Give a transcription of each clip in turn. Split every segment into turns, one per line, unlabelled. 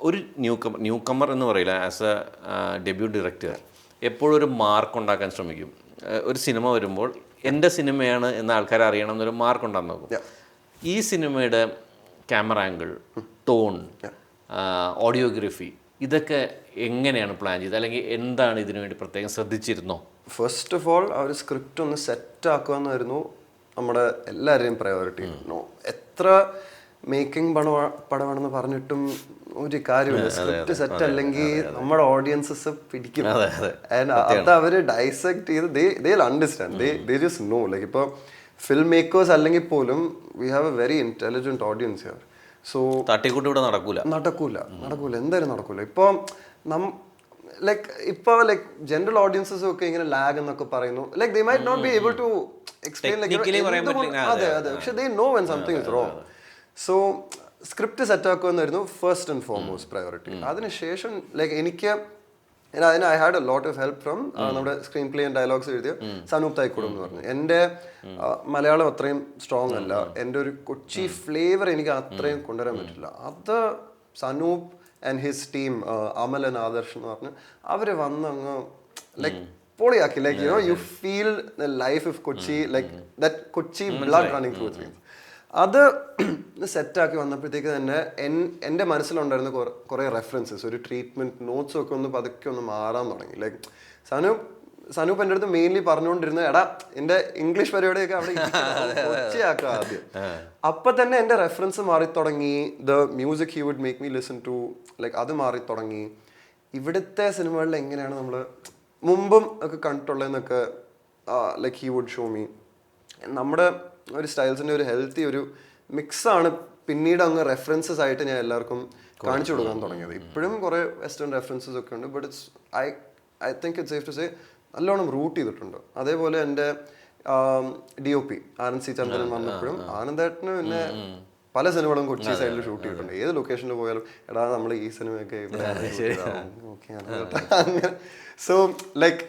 ഒരു ന്യൂ കമ്മർ എന്ന് പറയില്ല, ആസ് എ ഡെബ്യൂ ഡയറക്ടർ എപ്പോഴും ഒരു മാർക്ക് ഉണ്ടാക്കാൻ ശ്രമിക്കും. ഒരു സിനിമ വരുമ്പോൾ എൻ്റെ സിനിമയാണ് എന്ന ആൾക്കാരെ അറിയണം എന്നൊരു മാർക്ക് ഉണ്ടാകാൻ നോക്കും. ഈ സിനിമയുടെ ക്യാമറ ആംഗിൾ, ടോൺ, ഓഡിയോഗ്രഫി ഇതൊക്കെ എങ്ങനെയാണ് പ്ലാൻ ചെയ്തത്, അല്ലെങ്കിൽ എന്താണ് ഇതിനു വേണ്ടി പ്രത്യേകം ശ്രദ്ധിച്ചിരുന്നോ?
ഫസ്റ്റ് ഓഫ് ഓൾ ആ ഒരു സ്ക്രിപ്റ്റ് ഒന്ന് സെറ്റ് ആക്കുമെന്നായിരുന്നു നമ്മുടെ എല്ലാവരുടെയും പ്രയോറിറ്റി. എത്ര മേക്കിംഗ് പടമാണെന്ന് പറഞ്ഞിട്ടും ഒരു കാര്യമില്ല, സ്ക്രിപ്റ്റ് സെറ്റ് അല്ലെങ്കിൽ നമ്മുടെ ഓഡിയൻസസ് പിടിക്കും. അത് അവര് ഡൈസെക്ട് ചെയ്ത് they understand, they just know. Like ഇപ്പോൾ ഫിൽം മേക്കേഴ്സ് അല്ലെങ്കിൽ പോലും we have a very intelligent audience here. So
തട്ടിക്കൂട്ട് ഇവിടെ നടക്കൂല
എന്തായാലും നടക്കൂല. ഇപ്പോൾ ലൈക്ക് ജനറൽ ഓഡിയൻസസ് ഒക്കെ ഇങ്ങനെ ലാഗ് എന്നൊക്കെ പറയുന്നു. Like they might not be able to explain അതെ പക്ഷെ they know when something is wrong. So script set ആക്കുമെന്നായിരുന്നു ഫസ്റ്റ് ആൻഡ് ഫോർമോസ്റ്റ് പ്രയോറിറ്റി. അതിനുശേഷം ലൈക്ക് എനിക്ക് അതിന് I had a lot of help from നമ്മുടെ സ്ക്രീൻ പ്ലേ ആൻഡ് ഡയലോഗ്സ് എഴുതിയ സനൂപ് തായ്ക്കൂടം എന്ന് പറഞ്ഞു. എൻ്റെ മലയാളം അത്രയും സ്ട്രോങ് അല്ല, എൻ്റെ ഒരു കൊച്ചി ഫ്ലേവർ എനിക്ക് അത്രയും കൊണ്ടുവരാൻ പറ്റില്ല. അത് Sanoop and his team, Amal and Adarsh എന്ന് പറഞ്ഞ് അവര് വന്ന് അങ്ങ് ലൈക്ക് പൊളിയാക്കി. Like you feel the life of Kochi, like that Kochi blood running through it. അത് സെറ്റാക്കി വന്നപ്പോഴത്തേക്ക് തന്നെ എൻ്റെ മനസ്സിലുണ്ടായിരുന്ന കുറേ റെഫറൻസസ്, ഒരു ട്രീറ്റ്മെൻറ്റ് നോട്ട്സും ഒക്കെ ഒന്ന് പതുക്കെ ഒന്ന് മാറാൻ തുടങ്ങി. ലൈക്ക് സനൂപ് എൻ്റെ അടുത്ത് മെയിൻലി പറഞ്ഞുകൊണ്ടിരുന്നത്, എടാ എൻ്റെ ഇംഗ്ലീഷ് പരിപാടിയൊക്കെ അവിടെ കൊച്ചിയാക്കുക ആദ്യം. അപ്പം തന്നെ എൻ്റെ റെഫറൻസ് മാറി തുടങ്ങി. The music he would make me listen to, like അത് മാറി തുടങ്ങി. ഇവിടുത്തെ സിനിമകളിൽ എങ്ങനെയാണ് നമ്മൾ മുമ്പും ഒക്കെ കണ്ടിട്ടുള്ളതെന്നൊക്കെ like he would show me. നമ്മുടെ ഒരു സ്റ്റൈൽസിൻ്റെ ഒരു ഹെൽത്തി ഒരു മിക്സാണ് പിന്നീട് അങ്ങ് റെഫറൻസസ് ആയിട്ട് ഞാൻ എല്ലാവർക്കും കാണിച്ചു കൊടുക്കാൻ തുടങ്ങിയത്. ഇപ്പോഴും കുറേ വെസ്റ്റേൺ റെഫറൻസസ് ഒക്കെ ഉണ്ട്, but it's I think it's safe to say നല്ലോണം റൂട്ട് ചെയ്തിട്ടുണ്ട്. അതേപോലെ എൻ്റെ DOP ആനന്ദ് സി ചന്ദ്രൻ വന്നപ്പോഴും ആനന്ദേട്ടന് പിന്നെ പല സിനിമകളും കൊച്ചി സൈഡിൽ ഷൂട്ട് ചെയ്തിട്ടുണ്ട്. ഏത് ലൊക്കേഷനിൽ പോയാലും എടാ നമ്മൾ ഈ സിനിമയൊക്കെ ഇവിടെ അങ്ങനെ. So like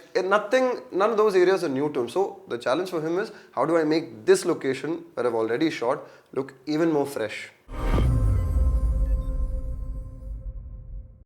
none of those areas are new to him. So the challenge for him is, how do I make this location where I've already shot look even more fresh?